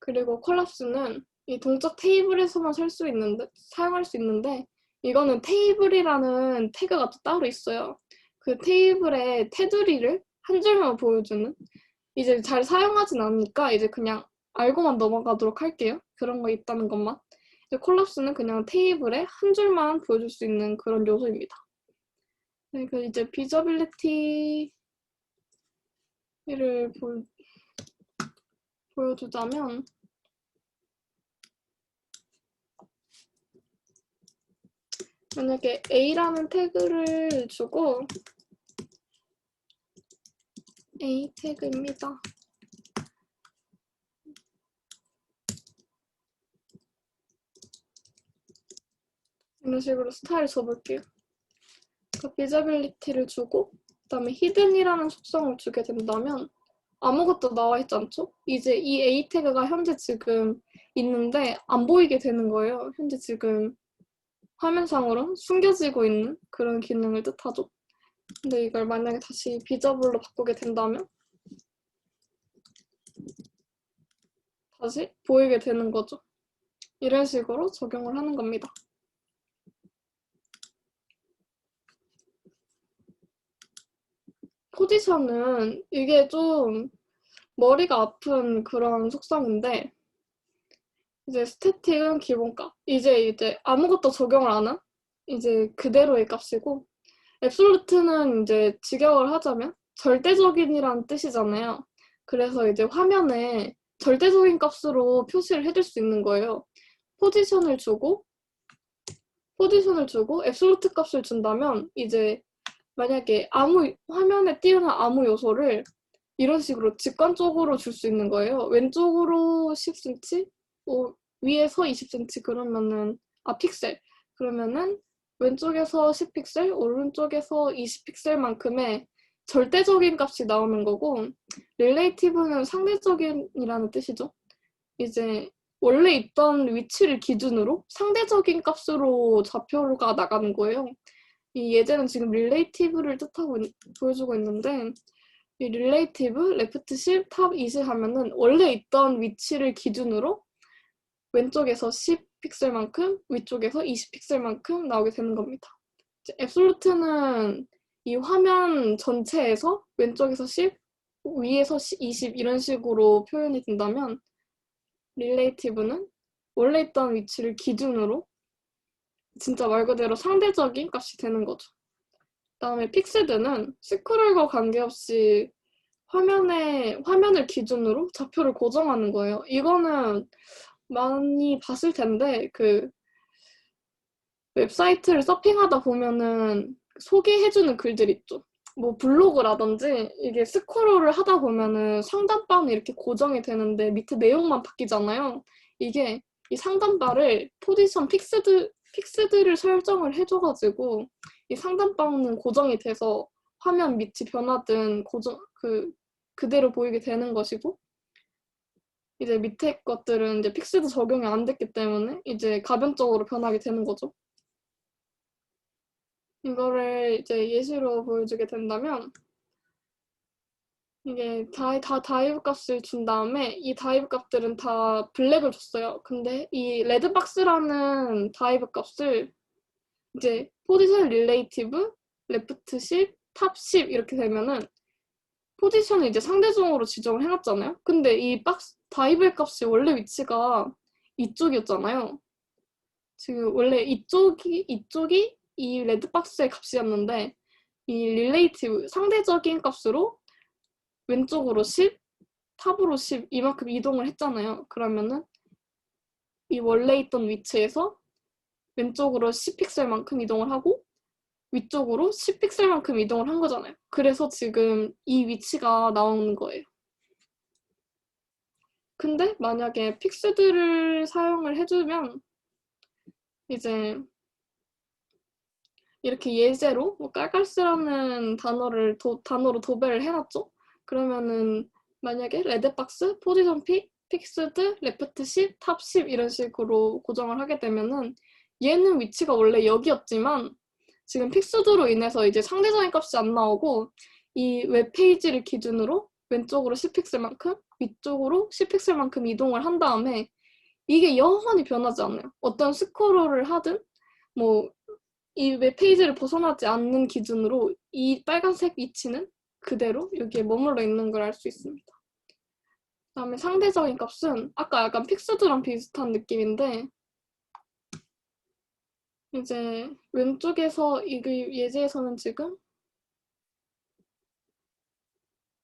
그리고 콜랩스는 이 동적 테이블에서만 사용할 수 있는데, 이거는 테이블이라는 태그가 또 따로 있어요. 그 테이블의 테두리를 한 줄만 보여주는, 이제 잘 사용하진 않으니까 이제 그냥 알고만 넘어가도록 할게요. 그런 거 있다는 것만. 이제 콜랩스는 그냥 테이블에 한 줄만 보여줄 수 있는 그런 요소입니다. 네, 그 이제 비저빌리티를 보여주자면, 만약에 A라는 태그를 주고, A 태그입니다. 이런 식으로 스타일을 줘볼게요. 그러니까 비저빌리티를 주고, 그 다음에 히든이라는 속성을 주게 된다면 아무것도 나와 있지 않죠? 이제 이 A 태그가 현재 지금 있는데 안 보이게 되는 거예요. 현재 지금 화면상으로 숨겨지고 있는 그런 기능을 뜻하죠. 근데 이걸 만약에 다시 비저블로 바꾸게 된다면 다시 보이게 되는 거죠. 이런 식으로 적용을 하는 겁니다. 포지션은 이게 좀 머리가 아픈 그런 속성인데, 이제 스태틱은 기본값, 이제 아무것도 적용을 안 한 이제 그대로의 값이고, 앱솔루트는 이제 직역을 하자면 절대적인이란 뜻이잖아요. 그래서 이제 화면에 절대적인 값으로 표시를 해줄 수 있는 거예요. 포지션을 주고 앱솔루트 값을 준다면 이제 만약에 화면에 띄우는 아무 요소를 이런 식으로 직관적으로 줄 수 있는 거예요. 왼쪽으로 10cm, 위에서 20cm 그러면은, 픽셀. 그러면은 왼쪽에서 10픽셀, 오른쪽에서 20픽셀만큼의 절대적인 값이 나오는 거고, 릴레이티브는 상대적인이라는 뜻이죠. 이제 원래 있던 위치를 기준으로 상대적인 값으로 좌표가 나가는 거예요. 이 예제는 지금 릴레이티브를 보여주고 있는데, 이 릴레이티브 레프트 10, 탑 20 하면은 원래 있던 위치를 기준으로 왼쪽에서 10픽셀만큼, 위쪽에서 20픽셀만큼 나오게 되는 겁니다. 앱솔루트는 이 화면 전체에서 왼쪽에서 10, 위에서 20 이런 식으로 표현이 된다면, 릴레이티브는 원래 있던 위치를 기준으로 진짜 말 그대로 상대적인 값이 되는 거죠. 그다음에 픽스드는 스크롤과 관계없이 화면을 기준으로 좌표를 고정하는 거예요. 이거는 많이 봤을 텐데, 그 웹사이트를 서핑하다 보면은 소개해주는 글들 있죠. 뭐 블로그라든지 이게 스크롤을 하다 보면은 상단바는 이렇게 고정이 되는데 밑에 내용만 바뀌잖아요. 이게 이 상단바를 포지션 픽스드를 설정을 해줘가지고 이 상단바는 고정이 돼서 화면 밑이 변하든 그대로 보이게 되는 것이고, 이제 밑에 것들은 이제 픽스드 적용이 안 됐기 때문에 이제 가변적으로 변하게 되는 거죠. 이거를 이제 예시로 보여주게 된다면, 이게 다 다이브 값을 준 다음에 이 다이브 값들은 다 블랙을 줬어요. 근데 이 레드박스라는 다이브 값을 이제 포지션 릴레이티브, 레프트 10, 탑 10 이렇게 되면은 포지션을 이제 상대적으로 지정을 해놨잖아요. 근데 이 다이브의 값이 원래 위치가 이쪽이었잖아요. 지금 원래 이쪽이 이 레드박스의 값이었는데 이 릴레이티브 상대적인 값으로 왼쪽으로 10, 탑으로 10 이만큼 이동을 했잖아요. 그러면은 이 원래 있던 위치에서 왼쪽으로 10픽셀만큼 이동을 하고 위쪽으로 10픽셀만큼 이동을 한 거잖아요. 그래서 지금 이 위치가 나오는 거예요. 근데 만약에 픽스드를 사용을 해주면 이제 이렇게 예제로 뭐 깔깔스라는 단어로 도배를 해놨죠. 그러면은 만약에 레드박스, 포지션 픽, 픽스드, 레프트 10, 탑 10 이런 식으로 고정을 하게 되면은 얘는 위치가 원래 여기였지만 지금 픽스드로 인해서 이제 상대적인 값이 안 나오고 이 웹페이지를 기준으로 왼쪽으로 10픽셀만큼, 위쪽으로 10픽셀만큼 이동을 한 다음에 이게 영원히 변하지 않아요. 어떤 스크롤을 하든 뭐 이 웹페이지를 벗어나지 않는 기준으로 이 빨간색 위치는 그대로 여기에 머물러 있는 걸 알 수 있습니다. 그다음에 상대적인 값은 아까 약간 픽스드랑 비슷한 느낌인데 이제 왼쪽에서 이 예제에서는 지금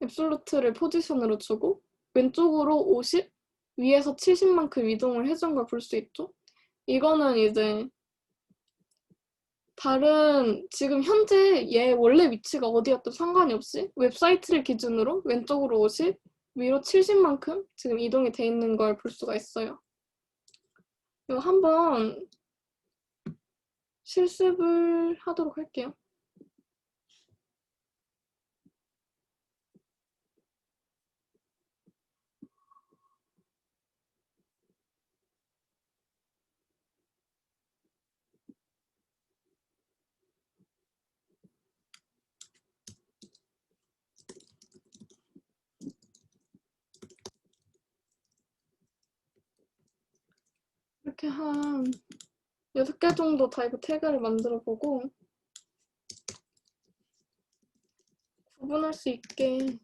앱솔루트를 포지션으로 주고 왼쪽으로 50, 위에서 70만큼 이동을 해준 걸 볼 수 있죠. 이거는 이제 다른 지금 현재 얘 원래 위치가 어디였든 상관이 없이 웹사이트를 기준으로 왼쪽으로 50, 위로 70만큼 지금 이동이 돼 있는 걸 볼 수가 있어요. 이거 한번 실습을 하도록 할게요. 이렇게 한 6개 정도 타입 태그를 만들어 보고 구분할 수 있게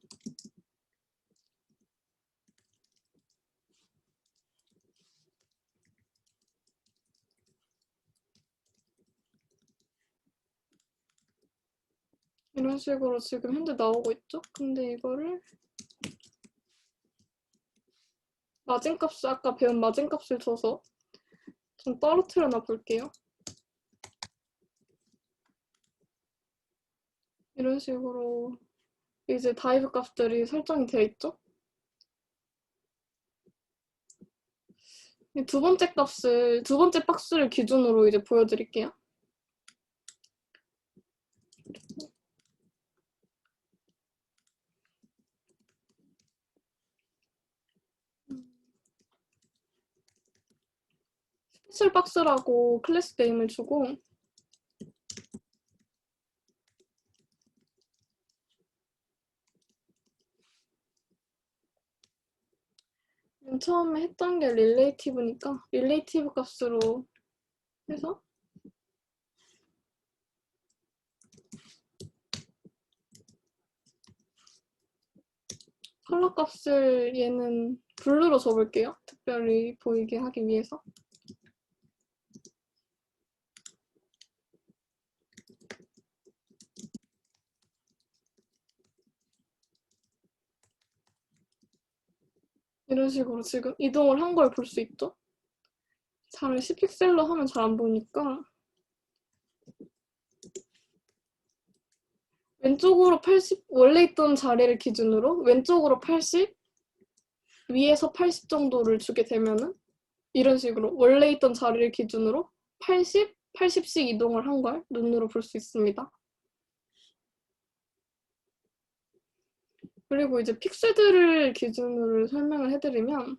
이런 식으로 지금 현재 나오고 있죠? 근데 이거를 마진값을 아까 배운 마진값을 줘서 좀 떨어뜨려 놔 볼게요. 이런 식으로 이제 다이브 값들이 설정이 되어 있죠? 두 번째 박스를 기준으로 이제 보여드릴게요. 스페셜 박스라고 클래스 네임을 주고 처음에 했던 게 릴레이티브니까 릴레이티브 값으로 해서 컬러 값을 얘는 블루로 줘볼게요. 특별히 보이게 하기 위해서. 이런 식으로 지금 이동을 한 걸 볼 수 있죠? 잘 10픽셀로 하면 잘 안 보이니까 왼쪽으로 80, 원래 있던 자리를 기준으로 왼쪽으로 80, 위에서 80 정도를 주게 되면은 이런 식으로 원래 있던 자리를 기준으로 80, 80씩 이동을 한 걸 눈으로 볼 수 있습니다. 그리고 이제 픽스들을 기준으로 설명을 해드리면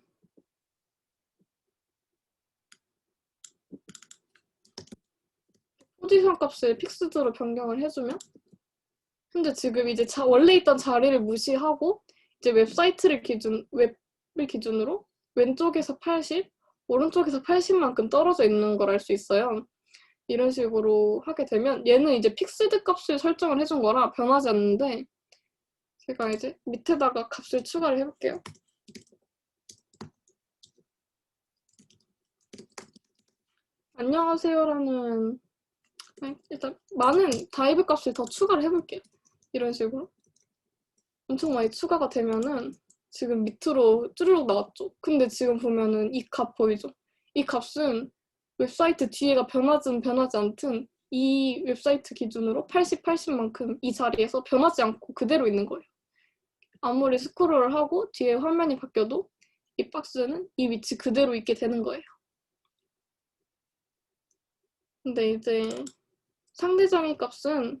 포지션 값을 픽스드로 변경을 해주면 현재 지금 이제 원래 있던 자리를 무시하고 이제 웹을 기준으로 왼쪽에서 80, 오른쪽에서 80만큼 떨어져 있는 걸 알 수 있어요. 이런 식으로 하게 되면 얘는 이제 픽스드 값을 설정을 해준 거라 변하지 않는데 제가 이제 밑에다가 값을 추가를 해볼게요. 안녕하세요라는 일단 많은 다이브 값을 더 추가를 해볼게요. 이런 식으로 엄청 많이 추가가 되면은 지금 밑으로 쭈르륵 나왔죠. 근데 지금 보면은 이 값 보이죠? 이 값은 웹사이트 뒤에가 변하든 변하지 않든 이 웹사이트 기준으로 80, 80만큼 이 자리에서 변하지 않고 그대로 있는 거예요. 아무리 스크롤을 하고 뒤에 화면이 바뀌어도 이 박스는 이 위치 그대로 있게 되는 거예요. 근데 이제 상대점의 값은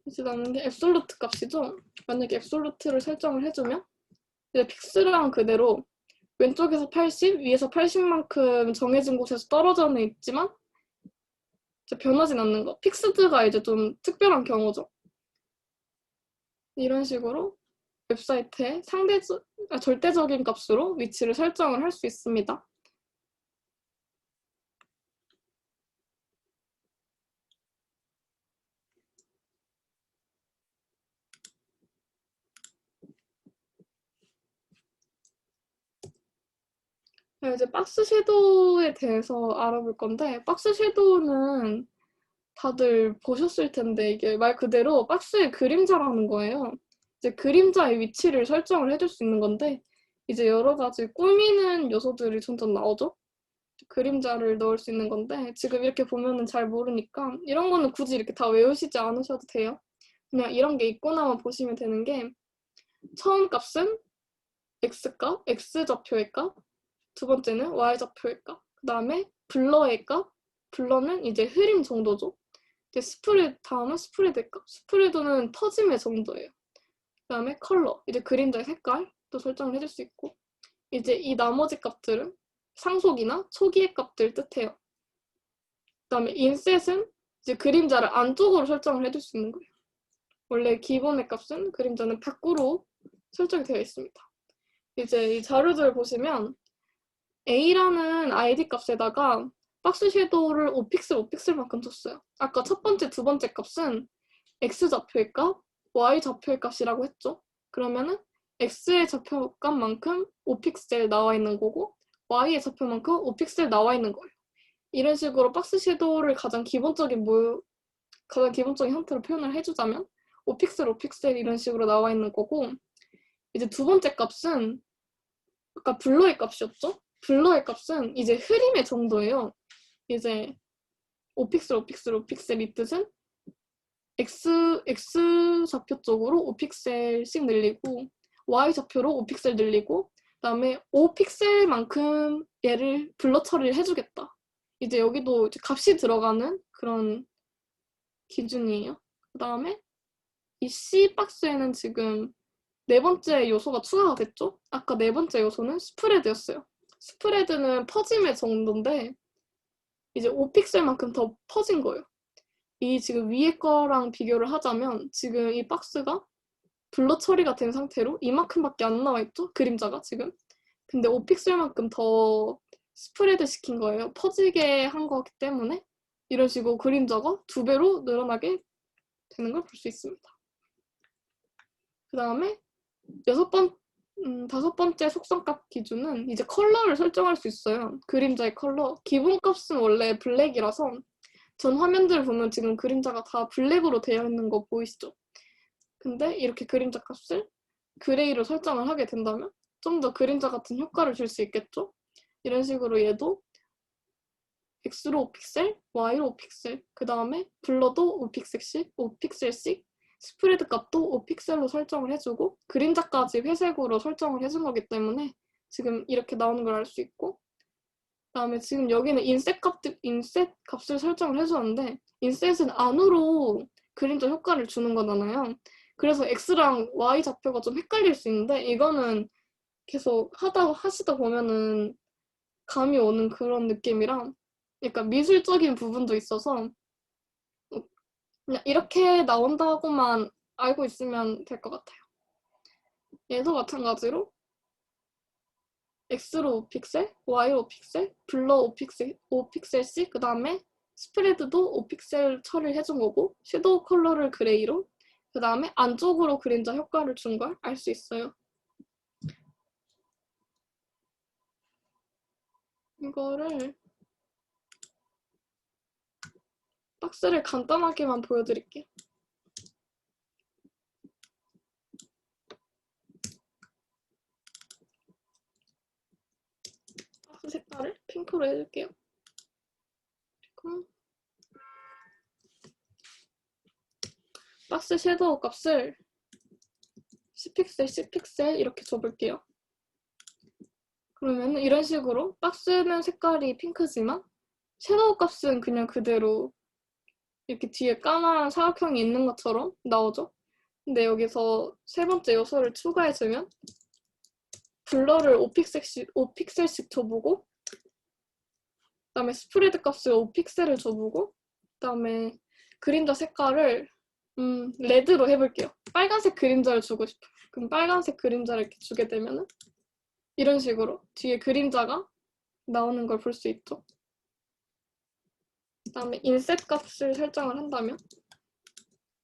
이제 남는 게 앱솔루트 값이죠. 만약에 앱솔루트를 설정을 해주면 이제 픽스랑 그대로 왼쪽에서 80, 위에서 80만큼 정해진 곳에서 떨어져는 있지만 이제 변하진 않는 거. 픽스드가 이제 좀 특별한 경우죠. 이런 식으로 웹사이트에 절대적인 값으로 위치를 설정을 할 수 있습니다. 이제 박스 섀도우에 대해서 알아볼 건데 박스 섀도우는 다들 보셨을 텐데 이게 말 그대로 박스의 그림자라는 거예요. 이제 그림자의 위치를 설정을 해줄 수 있는 건데 이제 여러 가지 꾸미는 요소들이 점점 나오죠. 그림자를 넣을 수 있는 건데 지금 이렇게 보면은 잘 모르니까 이런 거는 굳이 이렇게 다 외우시지 않으셔도 돼요. 그냥 이런 게 있구나만 보시면 되는 게 처음 값은 x값, x좌표의 값, 두 번째는 y좌표의 값, 그 다음에 블러의 값, 블러는 이제 흐림 정도죠. 이제 다음은 스프레드의 값, 스프레드는 퍼짐의 정도예요. 그 다음에 컬러, 이제 그림자의 색깔도 설정을 해줄 수 있고 이제 이 나머지 값들은 상속이나 초기의 값들 뜻해요. 그 다음에 인셋은 이제 그림자를 안쪽으로 설정을 해줄 수 있는 거예요. 원래 기본의 값은 그림자는 밖으로 설정이 되어 있습니다. 이제 이 자료들을 보시면 A라는 ID 값에다가 박스 섀도우를 5픽셀, 5픽셀만큼 줬어요. 아까 첫 번째, 두 번째 값은 X좌표의 값, Y좌표의 값이라고 했죠. 그러면은 X의 좌표값만큼 5픽셀 나와 있는 거고 Y의 좌표만큼 5픽셀 나와 있는 거예요. 이런 식으로 박스 섀도우를 가장 기본적인 형태로 표현을 해주자면 5픽셀, 5픽셀 이런 식으로 나와 있는 거고 이제 두 번째 값은 아까 블러의 값이었죠? 블러의 값은 이제 흐림의 정도예요. 이제 5픽셀, 5픽셀, 5픽셀 이 뜻은 X 좌표 쪽으로 5픽셀씩 늘리고 Y 좌표로 5픽셀 늘리고 그다음에 5픽셀만큼 얘를 블러 처리를 해주겠다. 이제 여기도 이제 값이 들어가는 그런 기준이에요. 그다음에 이 C 박스에는 지금 네 번째 요소가 추가가 됐죠? 아까 네 번째 요소는 스프레드였어요. 스프레드는 퍼짐의 정도인데 이제 5픽셀만큼 더 퍼진 거예요. 이 지금 위에 거랑 비교를 하자면 지금 이 박스가 블러 처리가 된 상태로 이만큼밖에 안 나와 있죠? 그림자가 지금. 근데 5픽셀만큼 더 스프레드 시킨 거예요. 퍼지게 한 거기 때문에 이런 식으로 그림자가 2배로 늘어나게 되는 걸 볼 수 있습니다. 그 다음에 다섯 번째 속성값 기준은 이제 컬러를 설정할 수 있어요. 그림자의 컬러. 기본 값은 원래 블랙이라서 전 화면들을 보면 지금 그림자가 다 블랙으로 되어 있는 거 보이시죠? 근데 이렇게 그림자 값을 그레이로 설정을 하게 된다면 좀 더 그림자 같은 효과를 줄 수 있겠죠? 이런 식으로 얘도 X로 5픽셀, Y로 5픽셀, 그 다음에 블러도 5픽셀씩, 스프레드 값도 5픽셀로 설정을 해주고 그림자까지 회색으로 설정을 해준 거기 때문에 지금 이렇게 나오는 걸 알 수 있고, 그다음에 지금 여기는 인셋 값을 설정을 해주는데 인셋은 안으로 그림자 효과를 주는 거잖아요. 그래서 X랑 Y 좌표가 좀 헷갈릴 수 있는데 이거는 계속 하시다 보면은 감이 오는 그런 느낌이랑 약간 미술적인 부분도 있어서 그냥 이렇게 나온다고만 알고 있으면 될 것 같아요. 얘도 마찬가지로 X로 5픽셀, Y로 5픽셀, 블러 5픽셀씩, 그 다음에 스프레드도 5픽셀 처리를 해준 거고 섀도우 컬러를 그레이로, 그 다음에 안쪽으로 그림자 효과를 준 걸 알 수 있어요. 이거를 박스를 간단하게만 보여드릴게요. 박스 색깔을 핑크로 해줄게요. 그리고 박스 섀도우 값을 10픽셀, 10픽셀 이렇게 줘볼게요. 그러면 이런 식으로 박스는 색깔이 핑크지만 섀도우 값은 그냥 그대로 이렇게 뒤에 까만 사각형이 있는 것처럼 나오죠. 근데 여기서 세 번째 요소를 추가해주면 블러를 5픽셀씩 줘보고, 그 다음에 스프레드 값을 5픽셀을 줘보고, 그 다음에 그림자 색깔을 레드로 해볼게요. 빨간색 그림자를 주고 싶어요. 그럼 빨간색 그림자를 이렇게 주게 되면은 이런 식으로 뒤에 그림자가 나오는 걸 볼 수 있죠. 그 다음에 인셋 값을 설정을 한다면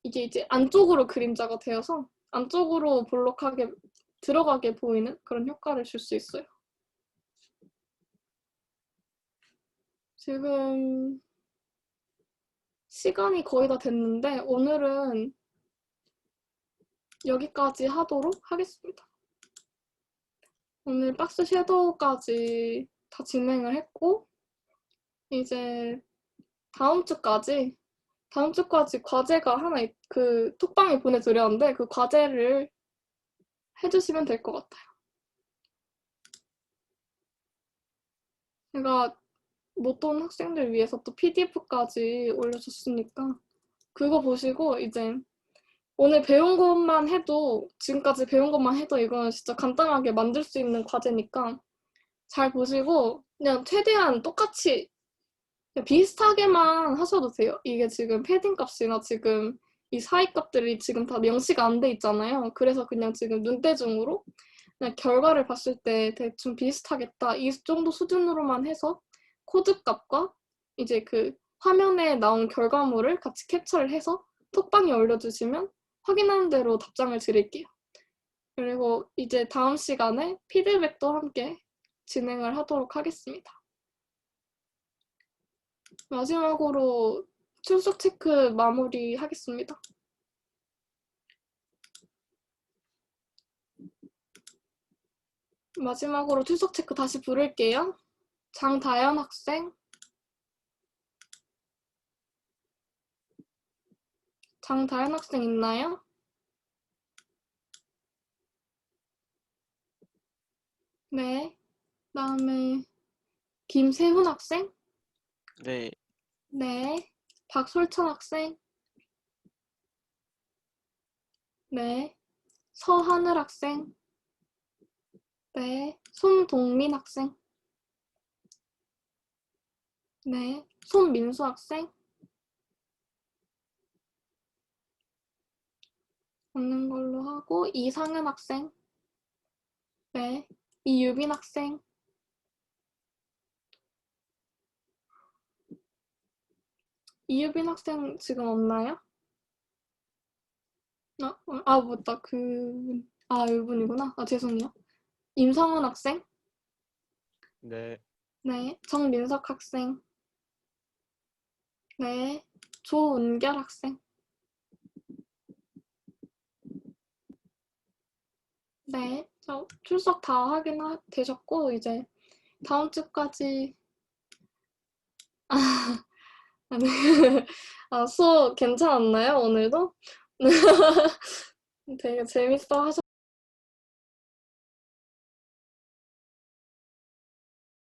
이게 이제 안쪽으로 그림자가 되어서 안쪽으로 볼록하게 들어가게 보이는 그런 효과를 줄 수 있어요. 지금 시간이 거의 다 됐는데 오늘은 여기까지 하도록 하겠습니다. 오늘 박스 섀도우까지 다 진행을 했고 이제 다음 주까지 과제가 하나 그 톡방에 보내드렸는데 그 과제를 해주시면 될 것 같아요. 제가 못 온 학생들 위해서 또 PDF까지 올려줬으니까 그거 보시고 이제 오늘 배운 것만 해도 지금까지 배운 것만 해도 이건 진짜 간단하게 만들 수 있는 과제니까 잘 보시고 그냥 최대한 똑같이 그냥 비슷하게만 하셔도 돼요. 이게 지금 패딩 값이나 지금 이 사이 값들이 지금 다 명시가 안 돼 있잖아요. 그래서 그냥 지금 눈대중으로 그냥 결과를 봤을 때 대충 비슷하겠다 이 정도 수준으로만 해서 코드 값과 이제 그 화면에 나온 결과물을 같이 캡처를 해서 톡방에 올려주시면 확인하는 대로 답장을 드릴게요. 그리고 이제 다음 시간에 피드백도 함께 진행을 하도록 하겠습니다. 마지막으로 출석 체크 마무리 하겠습니다. 마지막으로 출석 체크 다시 부를게요. 장다연 학생, 장다연 학생 있나요? 네. 그다음에 김세훈 학생, 네, 네. 박솔천 학생, 네. 서하늘 학생, 네. 손동민 학생, 네. 손민수 학생, 없는 걸로 하고 이상은 학생, 네. 이유빈 학생, 이유빈 학생 지금 없나요? 맞다. 이분이구나. 죄송해요. 임성훈 학생, 네. 네. 정민석 학생, 네. 조은결 학생, 네. 출석 다 되셨고 이제 다음 주까지 아, 네. 수업 괜찮았나요, 오늘도? 되게 재밌어 하셨